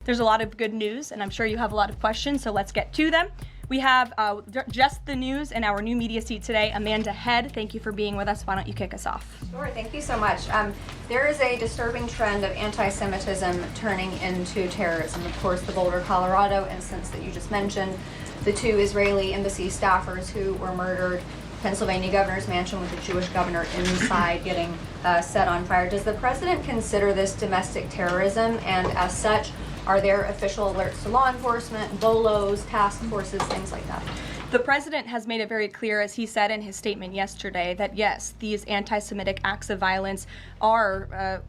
There's a lot of good news, and I'm sure you have a lot of questions, so let's get to them. We have just the news and our new media seat today. Amanda Head, thank you for being with us. Why don't you kick us off? Sure, thank you so much. There is a disturbing trend of anti-Semitism turning into terrorism. Of course, the Boulder, Colorado instance that you just mentioned, the 2 Israeli embassy staffers who were murdered, Pennsylvania governor's mansion with the Jewish governor inside getting set on fire. Does the president consider this domestic terrorism, and as such, are there official alerts to law enforcement, BOLOs, task forces, things like that? The president has made it very clear, as he said in his statement yesterday, that yes, these anti-Semitic acts of violence are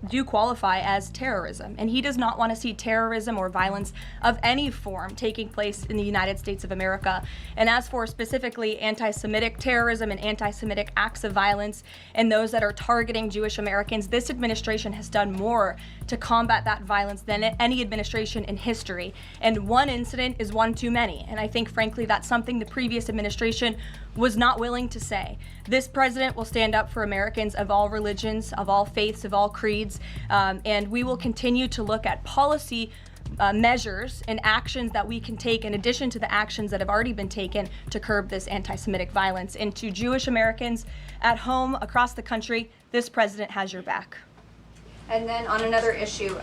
do qualify as terrorism, and he does not want to see terrorism or violence of any form taking place in the United States of America. And as for specifically anti-Semitic terrorism and anti-Semitic acts of violence and those that are targeting Jewish Americans, this administration has done more to combat that violence than any administration in history. And one incident is one too many. And I think, frankly, that's something the previous administration was not willing to say. This president will stand up for Americans of all religions, of all faiths, of all creeds, and we will continue to look at policy measures and actions that we can take in addition to the actions that have already been taken to curb this anti-Semitic violence. And to Jewish Americans at home, across the country, this president has your back. And then on another issue,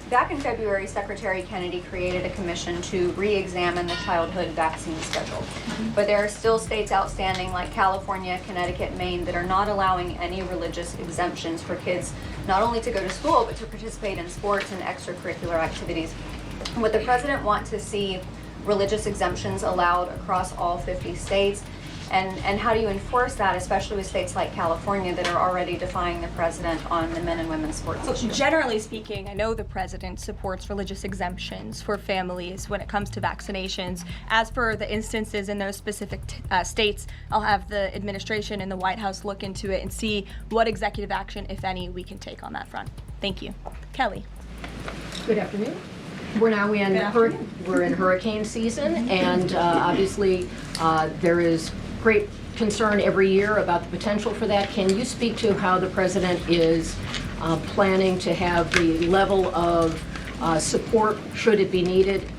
back in February, Secretary Kennedy created a commission to re-examine the childhood vaccine schedule. But there are still states outstanding like California, Connecticut, Maine that are not allowing any religious exemptions for kids not only to go to school but to participate in sports and extracurricular activities. Would the president want to see religious exemptions allowed across all 50 states? And how do you enforce that, especially with states like California that are already defying the president on the men and women's sports issue? Generally speaking, I know the president supports religious exemptions for families when it comes to vaccinations. As for the instances in those specific states, I'll have the administration and the White House look into it and see what executive action, if any, we can take on that front. Thank you. Kelly. Good afternoon. We're now in hurricane season, and obviously there is great concern every year about the potential for that. Can you speak to how the president is planning to have the level of support, should it be needed,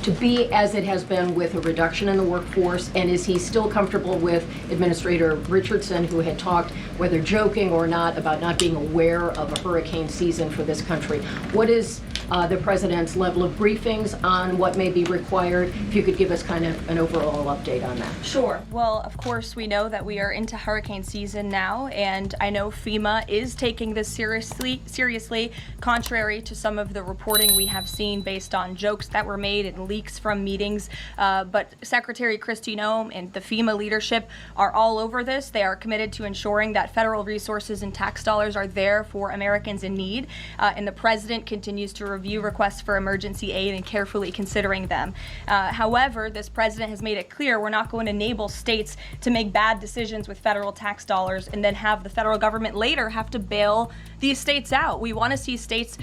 to be as it has been with a reduction in the workforce? And is he still comfortable with Administrator Richardson, who had talked, whether joking or not, about not being aware of a hurricane season for this country? What is the president's level of briefings on what may be required? If you could give us kind of an overall update on that. Sure. Well, of course, we know that we are into hurricane season now, and I know FEMA is taking this seriously, contrary to some of the reporting we have seen based on jokes that were made and leaks from meetings. But Secretary Kristi Noem and the FEMA leadership are all over this. They are committed to ensuring that federal resources and tax dollars are there for Americans in need, and the president continues to review requests for emergency aid and carefully considering them. However, this president has made it clear we're not going to enable states to make bad decisions with federal tax dollars and then have the federal government later have to bail these states out. We want to see states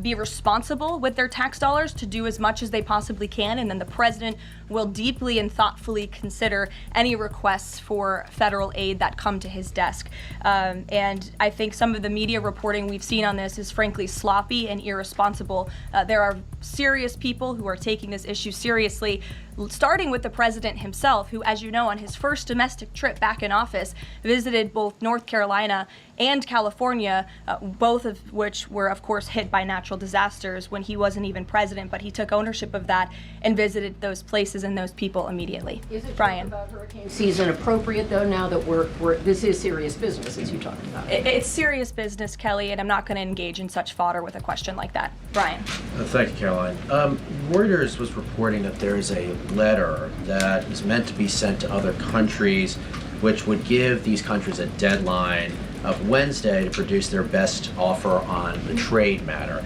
be responsible with their tax dollars to do as much as they possibly can, and then the president will deeply and thoughtfully consider any requests for federal aid that come to his desk. And I think some of the media reporting we've seen on this is frankly sloppy and irresponsible. There are serious people who are taking this issue seriously, starting with the president himself, who, as you know, on his first domestic trip back in office, visited both North Carolina and California, both of which were, of course, hit by natural disasters when he wasn't even president, but he took ownership of that and visited those places and those people immediately. Is it Brian? About hurricane season appropriate, though, now that this is serious business, as you talked about? It's serious business, Kelly, and I'm not going to engage in such fodder with a question like that. Brian? Thank you, Caroline. Reuters was reporting that there is a letter that is meant to be sent to other countries, which would give these countries a deadline of Wednesday to produce their best offer on the trade matter.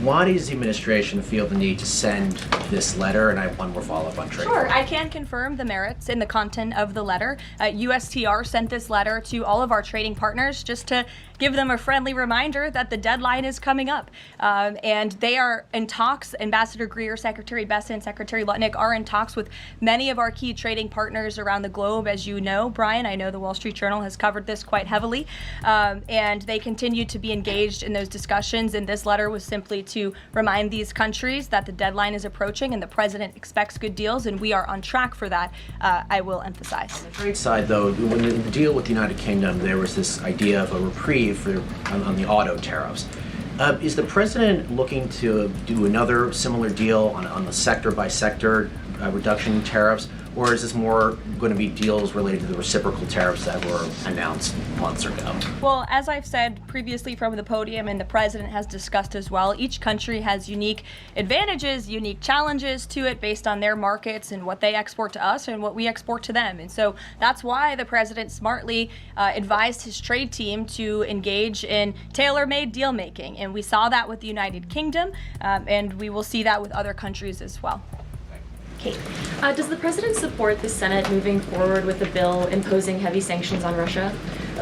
Why does the administration feel the need to send this letter? And I have one more follow-up on trade. Sure, I can confirm the merits and the content of the letter. USTR sent this letter to all of our trading partners just to give them a friendly reminder that the deadline is coming up. And they are in talks. Ambassador Greer, Secretary Besson, Secretary Lutnick are in talks with many of our key trading partners around the globe. As you know, Brian, I know the Wall Street Journal has covered this quite heavily. And they continue to be engaged in those discussions. And this letter was simply to remind these countries that the deadline is approaching and the president expects good deals, and we are on track for that, I will emphasize. On the trade side, though, when the deal with the United Kingdom, there was this idea of a reprieve on the auto tariffs. Is the president looking to do another similar deal on the sector-by-sector reduction in tariffs, or is this more going to be deals related to the reciprocal tariffs that were announced months ago? Well, as I've said previously from the podium, and the president has discussed as well, each country has unique advantages, unique challenges to it based on their markets and what they export to us and what we export to them. And so that's why the president smartly advised his trade team to engage in tailor-made deal making. And we saw that with the United Kingdom, and we will see that with other countries as well. Kate, does the president support the Senate moving forward with a bill imposing heavy sanctions on Russia?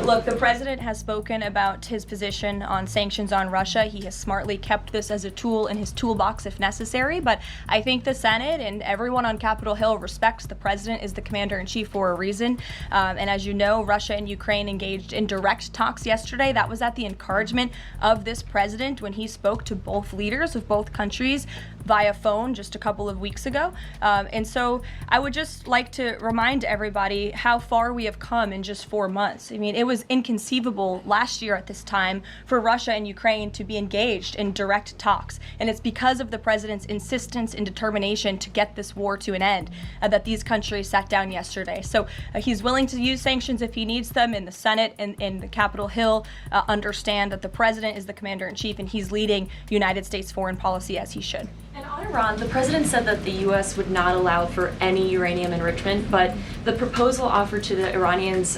Look, the president has spoken about his position on sanctions on Russia. He has smartly kept this as a tool in his toolbox if necessary, but I think the Senate and everyone on Capitol Hill respects the president as the commander-in-chief for a reason. And as you know, Russia and Ukraine engaged in direct talks yesterday. That was at the encouragement of this president when he spoke to both leaders of both countries via phone just a couple of weeks ago. And so I would just like to remind everybody how far we have come in just 4 months. I mean, it was inconceivable last year at this time for Russia and Ukraine to be engaged in direct talks. And it's because of the president's insistence and determination to get this war to an end that these countries sat down yesterday. So he's willing to use sanctions if he needs them, and the Senate and the Capitol Hill understand that the president is the commander-in-chief and he's leading United States foreign policy as he should. And on Iran, the president said that the U.S. would not allow for any uranium enrichment, but the proposal offered to the Iranians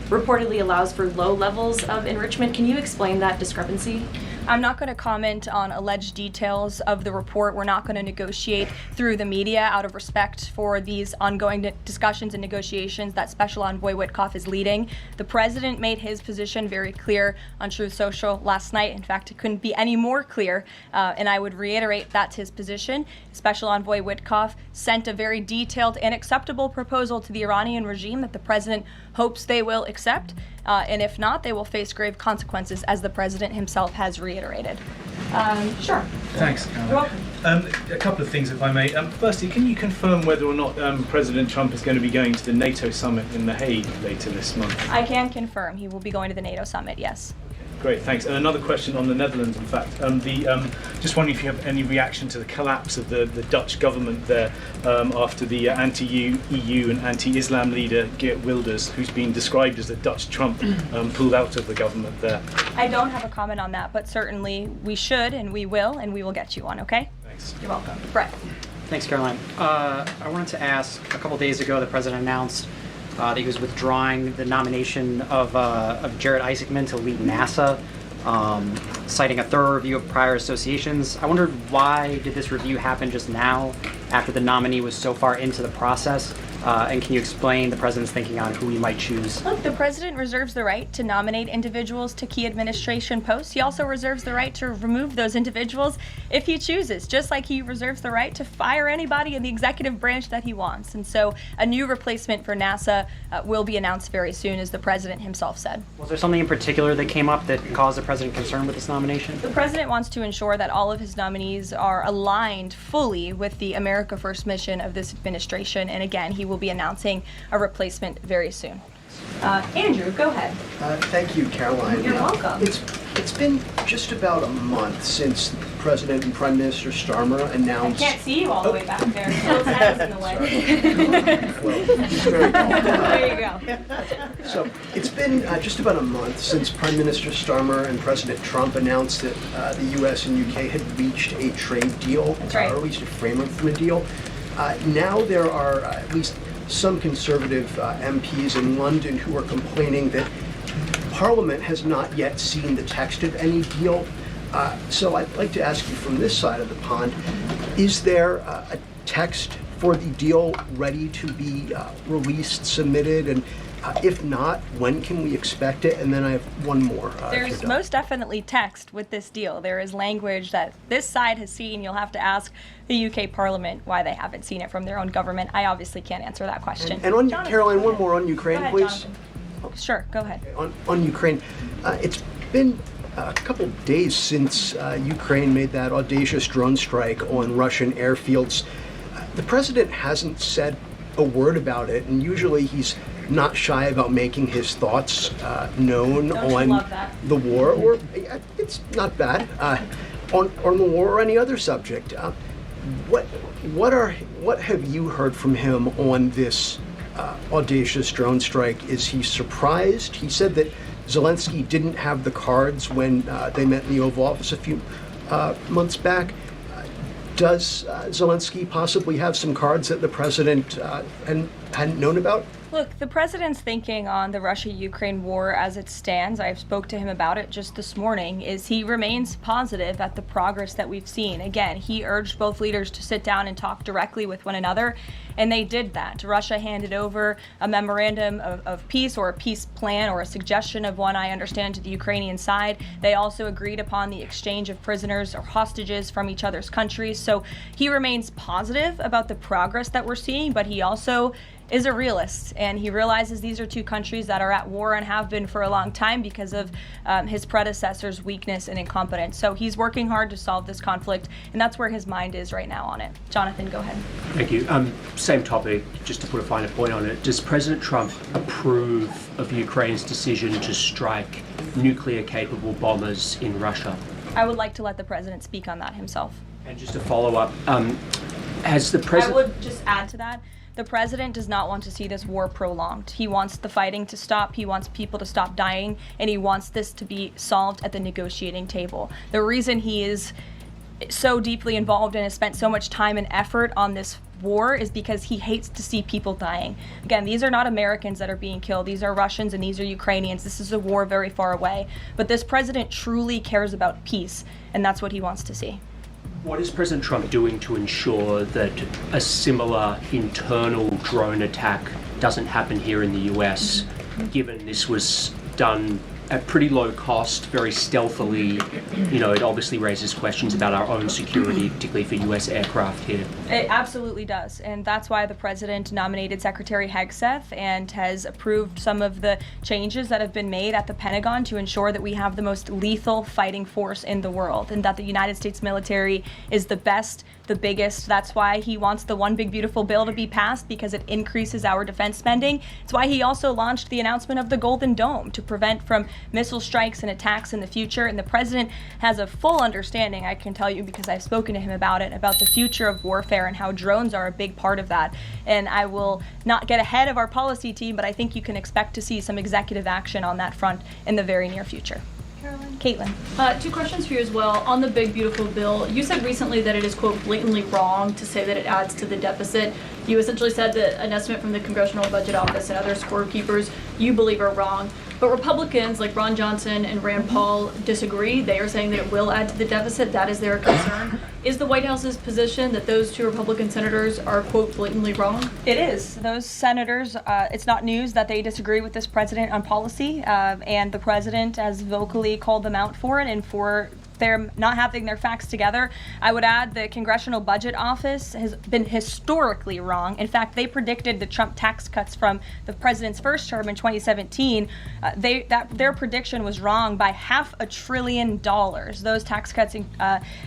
reportedly allows for low levels of enrichment. Can you explain that discrepancy? I'm not going to comment on alleged details of the report. We're not going to negotiate through the media out of respect for these ongoing discussions and negotiations that Special Envoy Witkoff is leading. The president made his position very clear on Truth Social last night. In fact, it couldn't be any more clear, and I would reiterate that's his position. Special Envoy Witkoff sent a very detailed and acceptable proposal to the Iranian regime that the president hopes they will accept. And if not, they will face grave consequences, as the president himself has reiterated. Sure. Thanks, Caroline. You're welcome. A couple of things, if I may. Firstly, can you confirm whether or not President Trump is going to be going to the NATO summit in The Hague later this month? I can confirm he will be going to the NATO summit, yes. Great, thanks. And another question on the Netherlands, in fact. Just wondering if you have any reaction to the collapse of the Dutch government there after the anti-EU and anti-Islam leader Geert Wilders, who's been described as the Dutch Trump, pulled out of the government there. I don't have a comment on that, but certainly we should and we will get you one, okay? Thanks. You're welcome. Brett. Thanks, Caroline. I wanted to ask, a couple days ago, the president announced that he was withdrawing the nomination of Jared Isaacman to lead NASA, citing a thorough review of prior associations. I wondered, why did this review happen just now, after the nominee was so far into the process? And can you explain the president's thinking on who he might choose? Look, the president reserves the right to nominate individuals to key administration posts. He also reserves the right to remove those individuals if he chooses, just like he reserves the right to fire anybody in the executive branch that he wants. And so a new replacement for NASA will be announced very soon, as the president himself said. Was there something in particular that came up that caused the president concern with this nomination? The president wants to ensure that all of his nominees are aligned fully with the America First mission of this administration. And again, he will be announcing a replacement very soon. Andrew, go ahead. Thank you, Caroline. You're welcome. It's been just about a month since President and Prime Minister Starmer announced... I can't see you all the way back there. Phil's head is in the way. Well, he's very tall. There you go. So it's been just about a month since Prime Minister Starmer and President Trump announced that the U.S. and U.K. had reached a trade deal, That's right. or at least a framework for a deal. Now there are at least some conservative MPs in London who are complaining that Parliament has not yet seen the text of any deal. So I'd like to ask you from this side of the pond, is there a text for the deal ready to be released, submitted, and If not, when can we expect it? And then I have one more. if There's you're done. most definitely text with this deal. There is language that this side has seen. You'll have to ask the UK Parliament why they haven't seen it from their own government. I obviously can't answer that question. And on Jonathan, Caroline, go one ahead. more on Ukraine, Go ahead, please. Jonathan. Sure, go ahead. On Ukraine, it's been a couple days since Ukraine made that audacious drone strike on Russian airfields. The president hasn't said a word about it, and usually he's not shy about making his thoughts known Don't you on love that? the war, or it's not bad, on the war or any other subject. What have you heard from him on this audacious drone strike? Is he surprised? He said that Zelensky didn't have the cards when they met in the Oval Office a few months back. Does Zelensky possibly have some cards that the president hadn't known about? Look, the president's thinking on the Russia-Ukraine war as it stands, I spoke to him about it just this morning, is he remains positive at the progress that we've seen. Again, he urged both leaders to sit down and talk directly with one another, and they did that. Russia handed over a memorandum of peace, or a peace plan, or a suggestion of one, I understand, to the Ukrainian side. They also agreed upon the exchange of prisoners or hostages from each other's countries. So he remains positive about the progress that we're seeing, but he also is a realist, and he realizes these are two countries that are at war and have been for a long time because of his predecessor's weakness and incompetence. So he's working hard to solve this conflict, and that's where his mind is right now on it. Jonathan, go ahead. Thank you. Same topic, just to put a finer point on it. Does President Trump approve of Ukraine's decision to strike nuclear-capable bombers in Russia? I would like to let the president speak on that himself. And just a follow-up, has the I president... would just add to that. The president does not want to see this war prolonged. He wants the fighting to stop, he wants people to stop dying, and he wants this to be solved at the negotiating table. The reason he is so deeply involved and has spent so much time and effort on this war is because he hates to see people dying. Again, these are not Americans that are being killed. These are Russians and these are Ukrainians. This is a war very far away. But this president truly cares about peace, and that's what he wants to see. What is President Trump doing to ensure that a similar internal drone attack doesn't happen here in the US, given this was done at pretty low cost, very stealthily? You know, it obviously raises questions about our own security, particularly for US aircraft here. It absolutely does, and that's why the president nominated Secretary Hegseth and has approved some of the changes that have been made at the Pentagon to ensure that we have the most lethal fighting force in the world, and that the United States military is the best, the biggest. That's why he wants the One Big Beautiful Bill to be passed, because it increases our defense spending. It's why he also launched the announcement of the Golden Dome to prevent from missile strikes and attacks in the future. And the president has a full understanding, I can tell you because I've spoken to him about it, about the future of warfare and how drones are a big part of that. And I will not get ahead of our policy team, but I think you can expect to see some executive action on that front in the very near future. Caitlin. Two questions for you as well. On the Big Beautiful Bill, you said recently that it is, quote, blatantly wrong to say that it adds to the deficit. You essentially said that an estimate from the Congressional Budget Office and other scorekeepers you believe are wrong. But Republicans like Ron Johnson and Rand Paul disagree. They are saying that it will add to the deficit. That is their concern. Is the White House's position that those two Republican senators are, quote, blatantly wrong? It is. Those senators, it's not news that they disagree with this president on policy, and the president has vocally called them out for it and for their not having their facts together. I would add the Congressional Budget Office has been historically wrong. In fact, they predicted the Trump tax cuts from the president's first term in 2017. Their prediction was wrong by $500 billion. Those tax cuts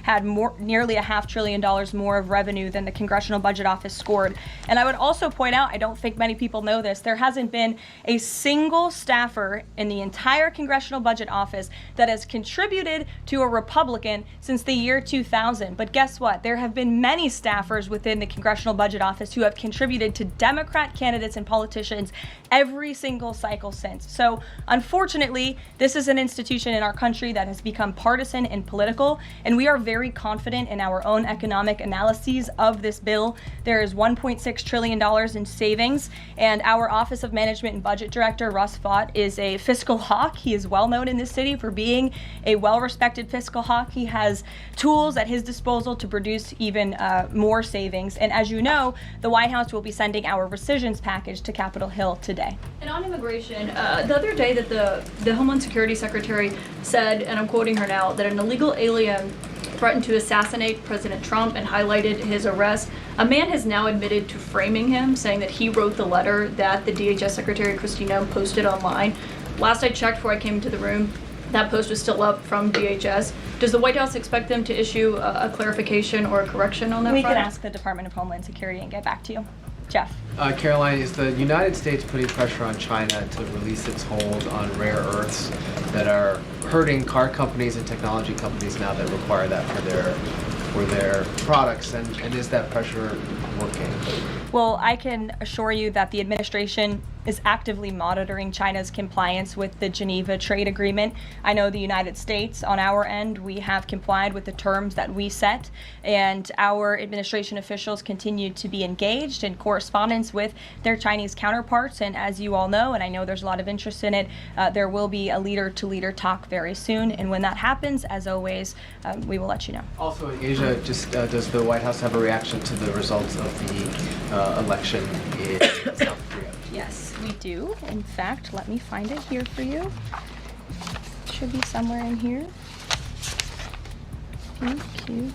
had nearly $500 billion more of revenue than the Congressional Budget Office scored. And I would also point out, I don't think many people know this, there hasn't been a single staffer in the entire Congressional Budget Office that has contributed to a Republican since the year 2000. But guess what? There have been many staffers within the Congressional Budget Office who have contributed to Democrat candidates and politicians every single cycle since. So unfortunately, this is an institution in our country that has become partisan and political, and we are very confident in our own economic analyses of this bill. There is $1.6 trillion in savings, and our Office of Management and Budget Director, Russ Vought, is a fiscal hawk. He is well known in this city for being a well-respected fiscal fiscal hawk. He has tools at his disposal to produce even more savings. And as you know, the White House will be sending our rescissions package to Capitol Hill today. And on immigration, the other day that the Homeland Security Secretary said, and I'm quoting her now, that an illegal alien threatened to assassinate President Trump and highlighted his arrest. A man has now admitted to framing him, saying that he wrote the letter that the DHS Secretary Kristi Noem posted online. Last I checked before I came into the room, that post was still up from DHS. Does the White House expect them to issue a clarification or a correction on that We front? can ask the Department of Homeland Security and get back to you. Jeff. Caroline, is the United States putting pressure on China to release its hold on rare earths that are hurting car companies and technology companies now that require that for their products? And is that pressure working? Well, I can assure you that the administration is actively monitoring China's compliance with the Geneva Trade Agreement. I know the United States, on our end, we have complied with the terms that we set, and our administration officials continue to be engaged in correspondence with their Chinese counterparts. And as you all know, and I know there's a lot of interest in it, there will be a leader-to-leader talk very soon. And when that happens, as always, we will let you know. Also in Asia, just does the White House have a reaction to the results of the election in South Korea? Yes, we do. In fact, let me find it here for you. Should be somewhere in here. Thank you.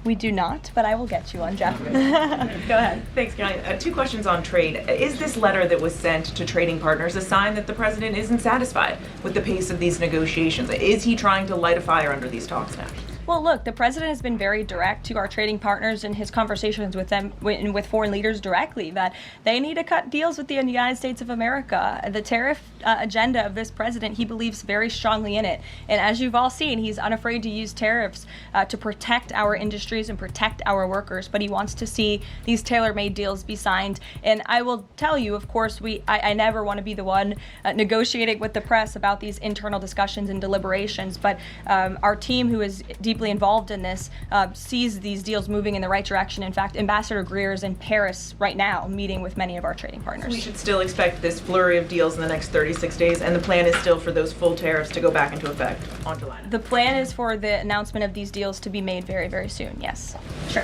We do not, but I will get you one, Jeff. Go ahead. Thanks, Caroline. Two questions on trade. Is this letter that was sent to trading partners a sign that the president isn't satisfied with the pace of these negotiations? Is he trying to light a fire under these talks now? Well, look, the president has been very direct to our trading partners in his conversations with them, with foreign leaders directly, that they need to cut deals with the United States of America. The tariff agenda of this president, he believes very strongly in it. And as you've all seen, he's unafraid to use tariffs to protect our industries and protect our workers. But he wants to see these tailor-made deals be signed. And I will tell you, of course, I never want to be the one negotiating with the press about these internal discussions and deliberations. But our team, who is deeply involved in this, sees these deals moving in the right direction. In fact, Ambassador Greer is in Paris right now meeting with many of our trading partners. We should still expect this flurry of deals in the next 36 days, and the plan is still for those full tariffs to go back into effect on July 9th. The plan is for the announcement of these deals to be made very, very soon, yes. Sure.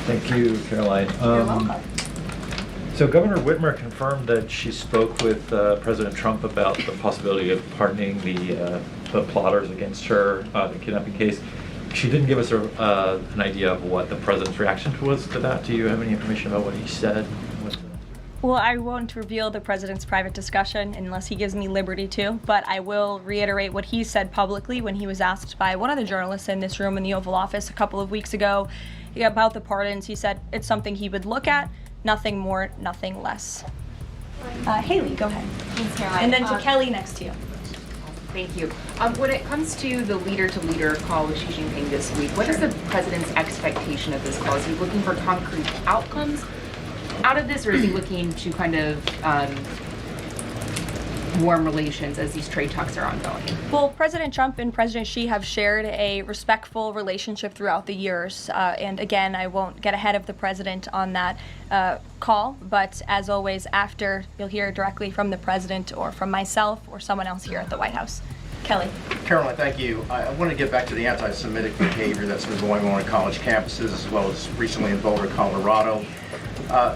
Thank you, Caroline. You're welcome. So Governor Whitmer confirmed that she spoke with President Trump about the possibility of pardoning the plotters against her, the kidnapping case. She didn't give us an idea of what the president's reaction was to that. Do you have any information about what he said? Well, I won't reveal the president's private discussion unless he gives me liberty to, but I will reiterate what he said publicly when he was asked by one of the journalists in this room in the Oval Office a couple of weeks ago about the pardons. He said it's something he would look at, nothing more, nothing less. Haley, go ahead. Thanks, Caroline. And then to Kelly next to you. Thank you. When it comes to the leader-to-leader call with Xi Jinping this week, what is the president's expectation of this call? Is he looking for concrete outcomes out of this, or is he looking to kind of warm relations as these trade talks are ongoing? Well, President Trump and President Xi have shared a respectful relationship throughout the years. And again, I won't get ahead of the president on that call, but as always, after, you'll hear directly from the president or from myself or someone else here at the White House. Kelly. Caroline, thank you. I want to get back to the anti-Semitic behavior that's been going on college campuses, as well as recently in Boulder, Colorado.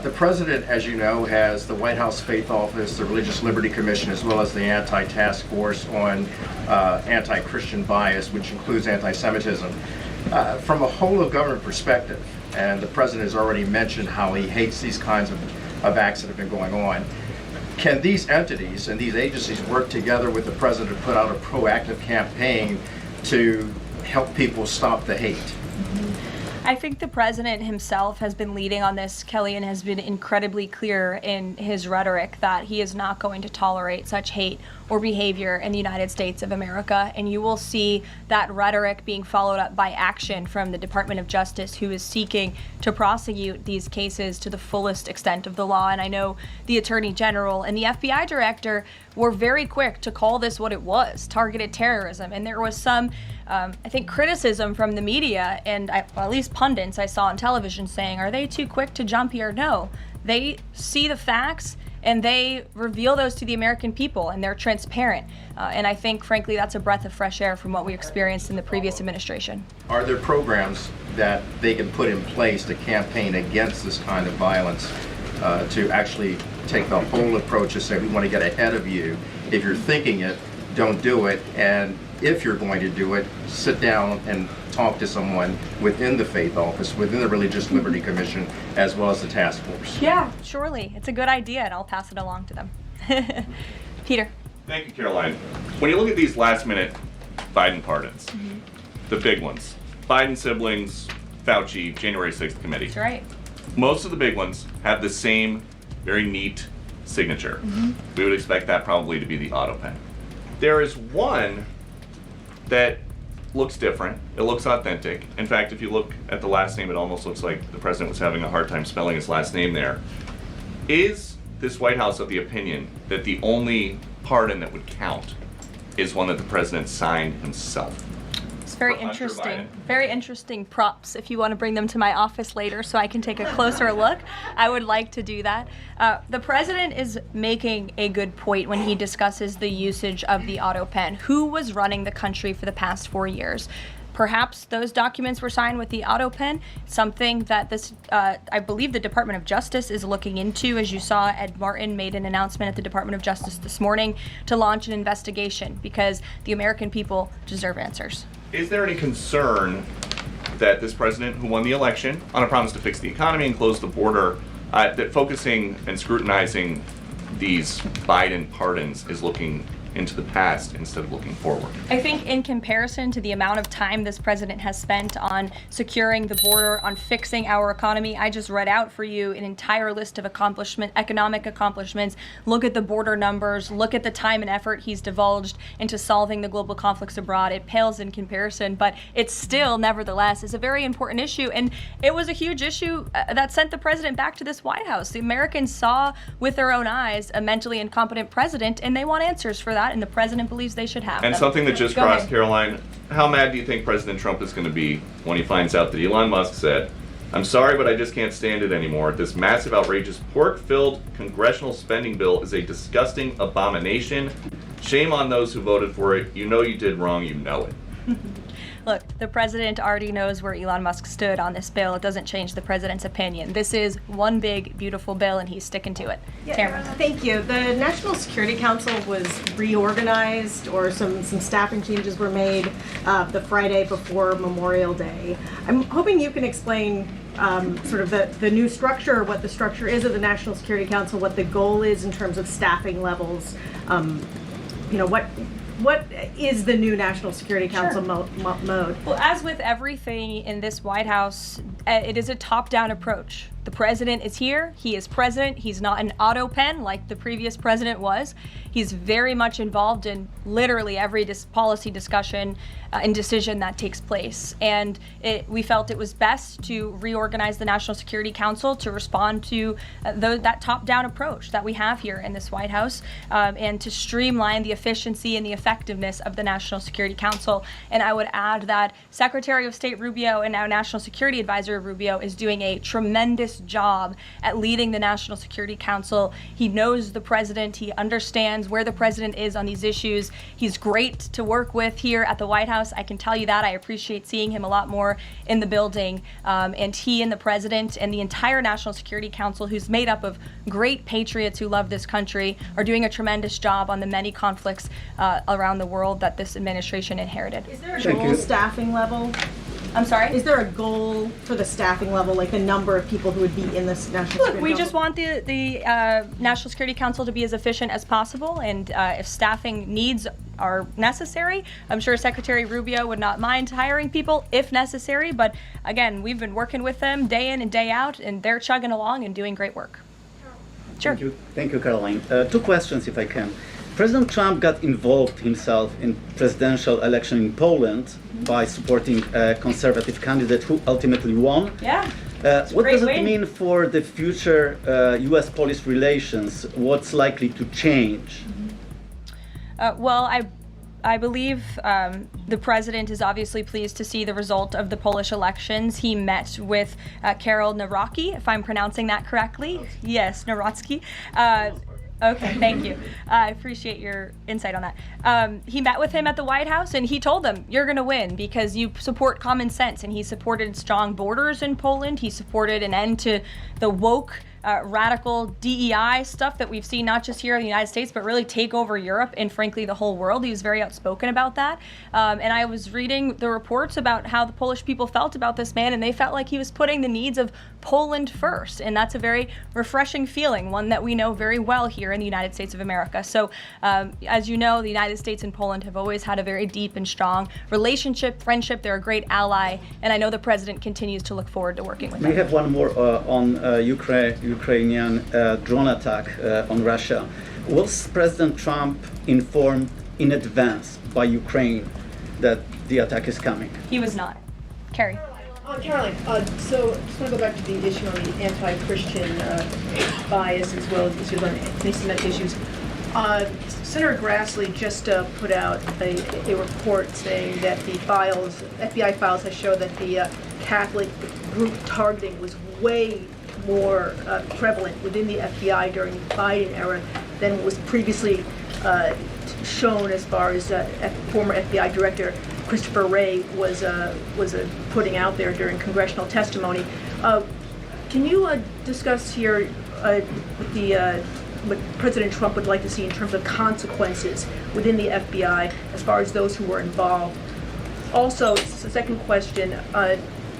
The president, as you know, has the White House Faith Office, the Religious Liberty Commission, as well as the Anti-Task Force on anti-Christian bias, which includes anti-Semitism. From a whole of government perspective, and the president has already mentioned how he hates these kinds of acts that have been going on, can these entities and these agencies work together with the president to put out a proactive campaign to help people stop the hate? I think the president himself has been leading on this, Kelly, and has been incredibly clear in his rhetoric that he is not going to tolerate such hate or behavior in the United States of America. And you will see that rhetoric being followed up by action from the Department of Justice, who is seeking to prosecute these cases to the fullest extent of the law. And I know the Attorney General and the FBI Director were very quick to call this what it was, targeted terrorism. And there was some I think criticism from the media and well, at least pundits I saw on television saying, are they too quick to jump here? No, they see the facts and they reveal those to the American people, and they're transparent. And I think, frankly, that's a breath of fresh air from what we experienced in the previous administration. Are there programs that they can put in place to campaign against this kind of violence, to actually take the whole approach to say, we want to get ahead of you. If you're thinking it, don't do it. And if you're going to do it, sit down and talk to someone within the Faith Office, within the Religious Liberty Commission, as well as the task force. Yeah, surely. It's a good idea, and I'll pass it along to them. Peter. Thank you, Caroline. When you look at these last-minute Biden pardons, the big ones, Biden siblings, Fauci, January 6th committee. That's right. Most of the big ones have the same very neat signature. We would expect that probably to be the auto pen. There is one that looks different. It looks authentic. In fact, if you look at the last name, it almost looks like the president was having a hard time spelling his last name there. Is this White House of the opinion that the only pardon that would count is one that the president signed himself? It's very interesting. Very interesting props. If you want to bring them to my office later so I can take a closer look, I would like to do that. The president is making a good point when he discusses the usage of the auto pen. Who was running the country for the past 4 years? Perhaps those documents were signed with the auto pen, something that this, I believe the Department of Justice is looking into. As you saw, Ed Martin made an announcement at the Department of Justice this morning to launch an investigation because the American people deserve answers. Is there any concern that this president, who won the election on a promise to fix the economy and close the border, that focusing and scrutinizing these Biden pardons is looking into the past instead of looking forward? I think in comparison to the amount of time this president has spent on securing the border, on fixing our economy, I just read out for you an entire list of economic accomplishments. Look at the border numbers, look at the time and effort he's divulged into solving the global conflicts abroad. It pales in comparison, but it still, nevertheless, is a very important issue. And it was a huge issue that sent the president back to this White House. The Americans saw with their own eyes a mentally incompetent president, and they want answers for that. And the president believes they should have And them. something that just Go crossed ahead. Caroline, how mad do you think President Trump is going to be when he finds out that Elon Musk said, "I'm sorry, but I just can't stand it anymore. This massive, outrageous, pork-filled congressional spending bill is a disgusting abomination. Shame on those who voted for it. You know you did wrong. You know it." Look, the president already knows where Elon Musk stood on this bill. It doesn't change the president's opinion. This is one big, beautiful bill, and he's sticking to it. Tamara. Thank you. The National Security Council was reorganized, or some staffing changes were made the Friday before Memorial Day. I'm hoping you can explain sort of the new structure, what the structure is of the National Security Council, what the goal is in terms of staffing levels. You know, what is the new National Security Council mode? Well, as with everything in this White House, it is a top-down approach. The president is here. He is president. He's not an auto pen like the previous president was. He's very much involved in literally every policy discussion and decision that takes place. And we felt it was best to reorganize the National Security Council to respond to that top-down approach that we have here in this White House, and to streamline the efficiency and the effectiveness of the National Security Council. And I would add that Secretary of State Rubio and now National Security Advisor Rubio is doing a tremendous job at leading the National Security Council. He knows the president. He understands where the president is on these issues. He's great to work with here at the White House. I can tell you that. I appreciate seeing him a lot more in the building. And he and the president and the entire National Security Council, who's made up of great patriots who love this country, are doing a tremendous job on the many conflicts around the world that this administration inherited. Is there a goal staffing level? I'm sorry? Is there a goal for the staffing level, like the number of people who would be in this National Security Look, we Council? just want the National Security Council to be as efficient as possible, and if staffing needs are necessary, I'm sure Secretary Rubio would not mind hiring people if necessary, but again, we've been working with them day in and day out, and they're chugging along and doing great work. Sure. Thank you, Caroline. Two questions, if I can. President Trump got involved himself in presidential election in Poland by supporting a conservative candidate who ultimately won. Yeah. What does it mean for the future U.S.-Polish relations? What's likely to change? Well, I believe the president is obviously pleased to see the result of the Polish elections. He met with Karol Nawrocki, if I'm pronouncing that correctly. Yes, Nawrocki. Okay, thank you. I appreciate your insight on that. He met with him at the White House, and he told them, you're going to win because you support common sense. And he supported strong borders in Poland. He supported an end to the woke, radical DEI stuff that we've seen not just here in the United States, but really take over Europe and frankly the whole world. He was very outspoken about that. And I was reading the reports about how the Polish people felt about this man, and they felt like he was putting the needs of Poland first. And that's a very refreshing feeling, one that we know very well here in the United States of America. So as you know, the United States and Poland have always had a very deep and strong relationship, friendship. They're a great ally, and I know the president continues to look forward to working with them. We have one more on Ukrainian drone attack on Russia. Was President Trump informed in advance by Ukraine that the attack is coming? He was not. Carrie. Caroline, so just want to go back to the issue on the anti-Christian bias as well as issues on anti-Semitic issues. Senator Grassley just put out a report saying that the FBI files have shown that the Catholic group targeting was way more prevalent within the FBI during the Biden era than was previously shown, as far as former FBI Director Christopher Wray was putting out there during congressional testimony. Can you discuss here what President Trump would like to see in terms of consequences within the FBI as far as those who were involved? Also, the second question,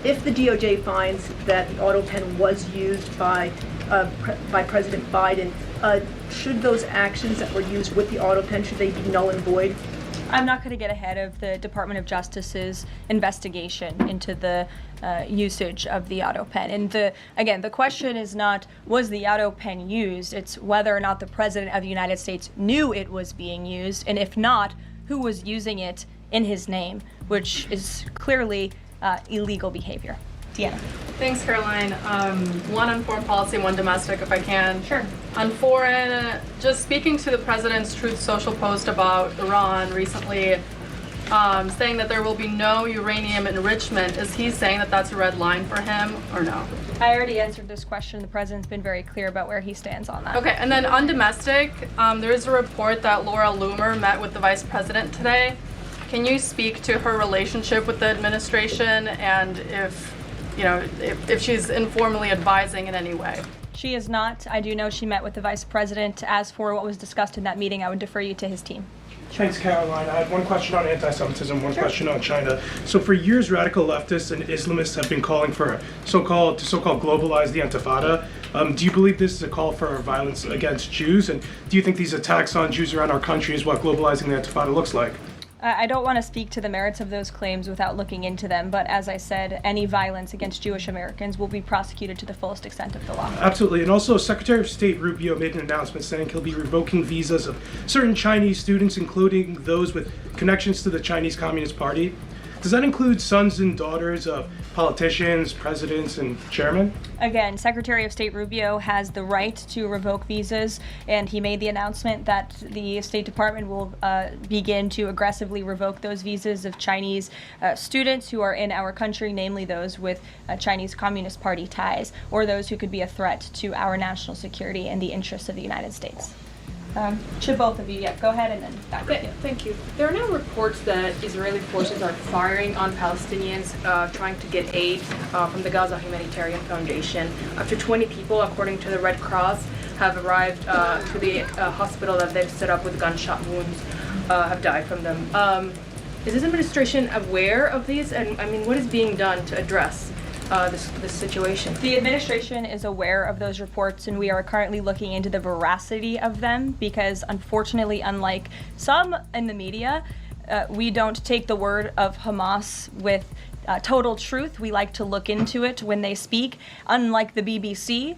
if the DOJ finds that the auto pen was used by President Biden, should those actions that were used with the auto pen, should they be null and void? I'm not going to get ahead of the Department of Justice's investigation into the usage of the auto pen. And again, the question is not, was the auto pen used? It's whether or not the President of the United States knew it was being used, and if not, who was using it in his name, which is clearly illegal behavior. Deanna. Thanks, Caroline. One on foreign policy, one domestic, if I can. Sure. On foreign, just speaking to the president's Truth Social post about Iran recently, saying that there will be no uranium enrichment. Is he saying that that's a red line for him, or no? I already answered this question. The president's been very clear about where he stands on that. Okay, and then on domestic, there is a report that Laura Loomer met with the vice president today. Can you speak to her relationship with the administration and if she's informally advising in any way? She is not. I do know she met with the vice president. As for what was discussed in that meeting, I would defer you to his team. Thanks, Caroline. I had one question on anti-Semitism, one question on China. So for years, radical leftists and Islamists have been calling for so-called globalize the Intifada. Do you believe this is a call for violence against Jews? And do you think these attacks on Jews around our country is what globalizing the Intifada looks like? I don't want to speak to the merits of those claims without looking into them, but as I said, any violence against Jewish Americans will be prosecuted to the fullest extent of the law. Absolutely, and also Secretary of State Rubio made an announcement saying he'll be revoking visas of certain Chinese students, including those with connections to the Chinese Communist Party. Does that include sons and daughters of politicians, presidents, and chairmen? Again, Secretary of State Rubio has the right to revoke visas, and he made the announcement that the State Department will begin to aggressively revoke those visas of Chinese students who are in our country, namely those with Chinese Communist Party ties, or those who could be a threat to our national security and the interests of the United States. To both of you, go ahead and then back to you. Thank you. There are now reports that Israeli forces are firing on Palestinians trying to get aid from the Gaza Humanitarian Foundation. Up to 20 people, according to the Red Cross, have arrived to the hospital that they've set up with gunshot wounds, have died from them. Is this administration aware of these? And I mean, what is being done to address this situation? The administration is aware of those reports, and we are currently looking into the veracity of them because, unfortunately, unlike some in the media, we don't take the word of Hamas with total truth. We like to look into it when they speak, unlike the BBC,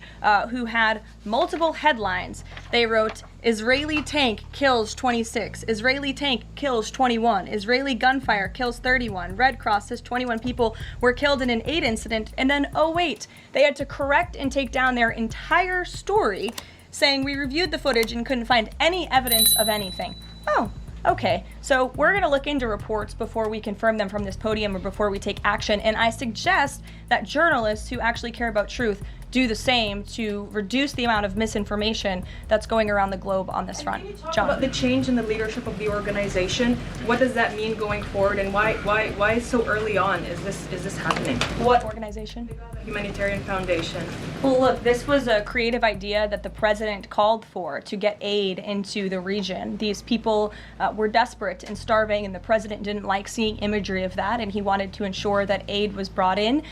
who had multiple headlines. They wrote, Israeli tank kills 26, Israeli tank kills 21, Israeli gunfire kills 31, Red Cross says 21 people were killed in an aid incident, and then, oh wait, they had to correct and take down their entire story, saying we reviewed the footage and couldn't find any evidence of anything. Oh. Okay, so we're going to look into reports before we confirm them from this podium or before we take action, and I suggest that journalists who actually care about truth do the same to reduce the amount of misinformation that's going around the globe on this front. John. About the change in the leadership of the organization, what does that mean going forward, and why so early on is this happening? What organization? The Humanitarian Foundation. Well, look, this was a creative idea that the president called for to get aid into the region. These people were desperate and starving, and the president didn't like seeing imagery of that, and he wanted to ensure that aid was brought in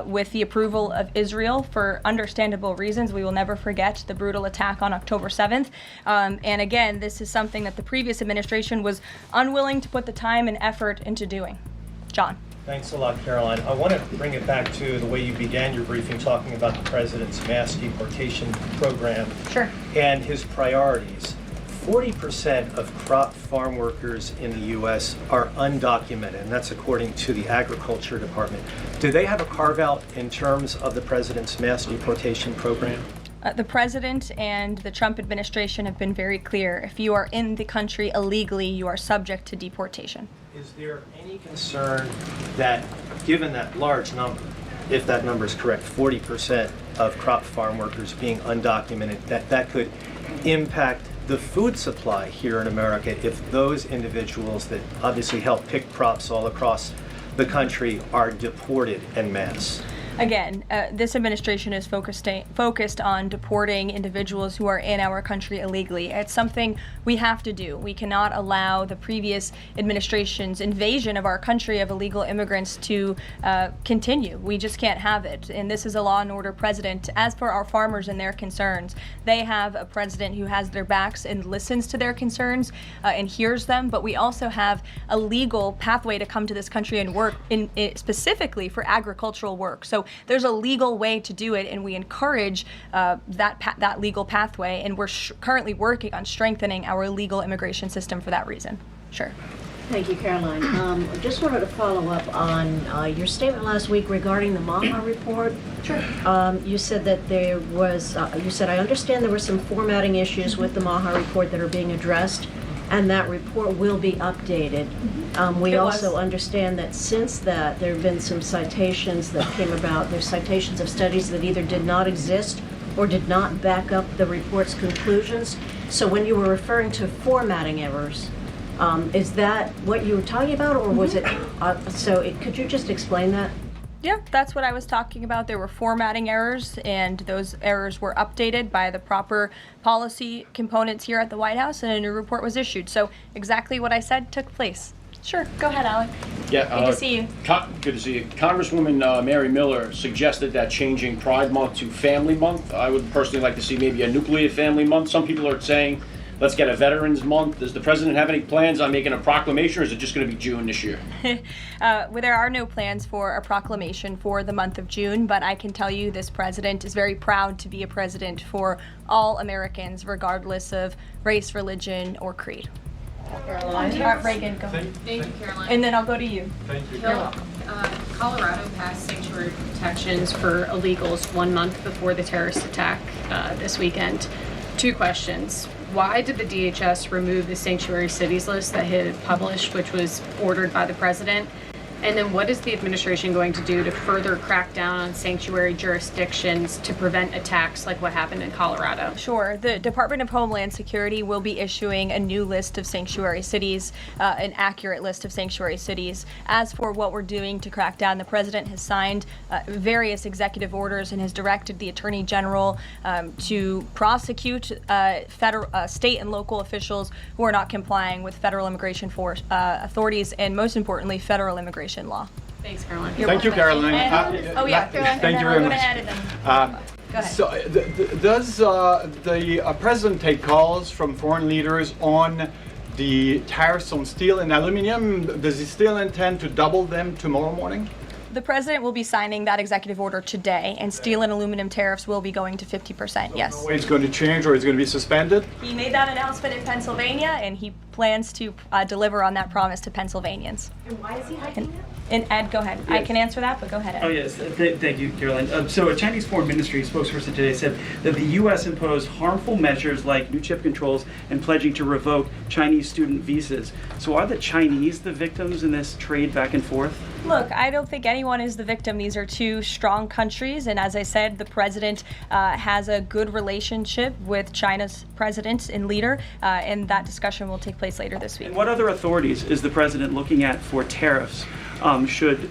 with the approval of Israel for understandable reasons. We will never forget the brutal attack on October 7th. And again, this is something that the previous administration was unwilling to put the time and effort into doing. John. Thanks a lot, Caroline. I want to bring it back to the way you began your briefing, talking about the president's mass deportation program and his priorities. 40% of crop farm workers in the U.S. are undocumented, and that's according to the Agriculture Department. Do they have a carve-out in terms of the president's mass deportation program? The president and the Trump administration have been very clear. If you are in the country illegally, you are subject to deportation. Is there any concern that, given that large number, if that number is correct, 40% of crop farm workers being undocumented, that could impact the food supply here in America if those individuals that obviously help pick crops all across the country are deported en masse? Again, this administration is focused on deporting individuals who are in our country illegally. It's something we have to do. We cannot allow the previous administration's invasion of our country of illegal immigrants to continue. We just can't have it. And this is a law and order president. As for our farmers and their concerns, they have a president who has their backs and listens to their concerns and hears them. But we also have a legal pathway to come to this country and work specifically for agricultural work. So there's a legal way to do it, and we encourage that legal pathway, and we're currently working on strengthening our legal immigration system for that reason. Sure. Thank you, Caroline. I just wanted to follow up on your statement last week regarding the Maha report. Sure. You said that there was, you said, I understand there were some formatting issues with the Maha report that are being addressed, and that report will be updated. We also understand that since that, there have been some citations that came about. There's citations of studies that either did not exist or did not back up the report's conclusions. So when you were referring to formatting errors, is that what you were talking about, or was it, could you just explain that? Yeah, that's what I was talking about. There were formatting errors, and those errors were updated by the proper policy components here at the White House, and a new report was issued. So exactly what I said took place. Sure, go ahead, Alec. Yeah, good to see you. Good to see you. Congresswoman Mary Miller suggested that changing Pride Month to Family Month. I would personally like to see maybe a nuclear family month. Some people are saying, let's get a Veterans Month. Does the president have any plans on making a proclamation, or is it just going to be June this year? Well, there are no plans for a proclamation for the month of June, but I can tell you this president is very proud to be a president for all Americans, regardless of race, religion, or creed. Caroline. Reagan, go ahead. Thank you, Caroline. And then I'll go to you. Thank you. You're welcome. Colorado passed sanctuary protections for illegals 1 month before the terrorist attack this weekend. 2 questions. Why did the DHS remove the sanctuary cities list that it had published, which was ordered by the president? And then what is the administration going to do to further crack down on sanctuary jurisdictions to prevent attacks like what happened in Colorado? Sure. The Department of Homeland Security will be issuing a new list of sanctuary cities, an accurate list of sanctuary cities. As for what we're doing to crack down, the president has signed various executive orders and has directed the Attorney General to prosecute federal, state and local officials who are not complying with federal immigration authorities and, most importantly, federal immigration law. Thanks, Caroline. Thank you, Caroline. Oh yeah, Caroline. Thank you very much. Go ahead. So, does the president take calls from foreign leaders on the tariffs on steel and aluminum? Does he still intend to double them tomorrow morning? The president will be signing that executive order today, and steel and aluminum tariffs will be going to 50%, yes. No way it's going to change, or it's going to be suspended? He made that announcement in Pennsylvania, and he plans to deliver on that promise to Pennsylvanians. And why is he hiking it? And Ed, go ahead. I can answer that, but go ahead, Ed. Oh, yes. Thank you, Caroline. So a Chinese Foreign Ministry spokesperson today said that the U.S. imposed harmful measures like new chip controls and pledging to revoke Chinese student visas. So are the Chinese the victims in this trade back and forth? Look, I don't think anyone is the victim. These are two strong countries, and as I said, the president has a good relationship with China's president and leader, and that discussion will take place later this week. And what other authorities is the president looking at for tariffs should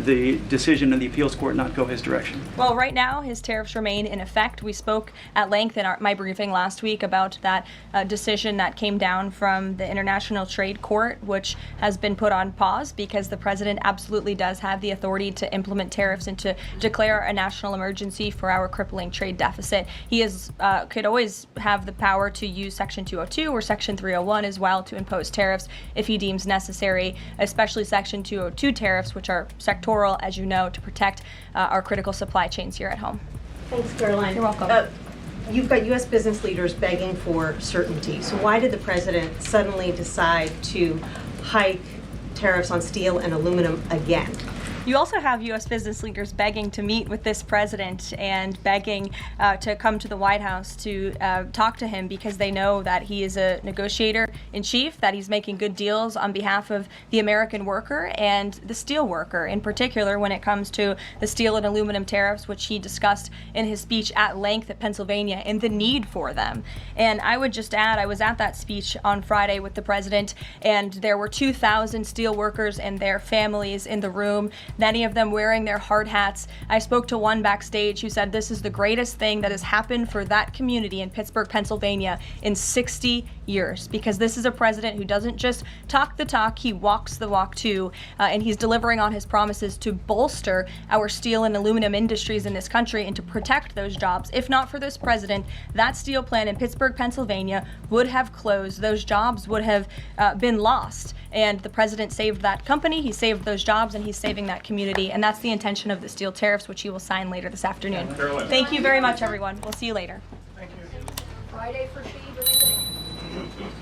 the decision in the appeals court not go his direction? Well, right now, his tariffs remain in effect. We spoke at length in my briefing last week about that decision that came down from the International Trade Court, which has been put on pause because the president absolutely does have the authority to implement tariffs and to declare a national emergency for our crippling trade deficit. He could always have the power to use Section 202 or Section 301 as well to impose tariffs if he deems necessary, especially Section 202 tariffs, which are sectoral, as you know, to protect our critical supply chains here at home. Thanks, Caroline. You're welcome. You've got U.S. business leaders begging for certainty. So why did the president suddenly decide to hike tariffs on steel and aluminum again? You also have U.S. business leaders begging to meet with this president and begging to come to the White House to talk to him because they know that he is a negotiator in chief, that he's making good deals on behalf of the American worker and the steel worker, in particular when it comes to the steel and aluminum tariffs, which he discussed in his speech at length at Pennsylvania, and the need for them. And I would just add, I was at that speech on Friday with the president, and there were 2,000 steel workers and their families in the room, many of them wearing their hard hats. I spoke to one backstage who said this is the greatest thing that has happened for that community in Pittsburgh, Pennsylvania in 60 years, because this is a president who doesn't just talk the talk, he walks the walk too, and he's delivering on his promises to bolster our steel and aluminum industries in this country and to protect those jobs. If not for this president, that steel plant in Pittsburgh, Pennsylvania would have closed. Those jobs would have been lost. And the president saved that company, he saved those jobs, and he's saving that community. And that's the intention of the steel tariffs, which he will sign later this afternoon. Thank you very much, everyone. We'll see you later. Thank you. Friday for shade, what do you think?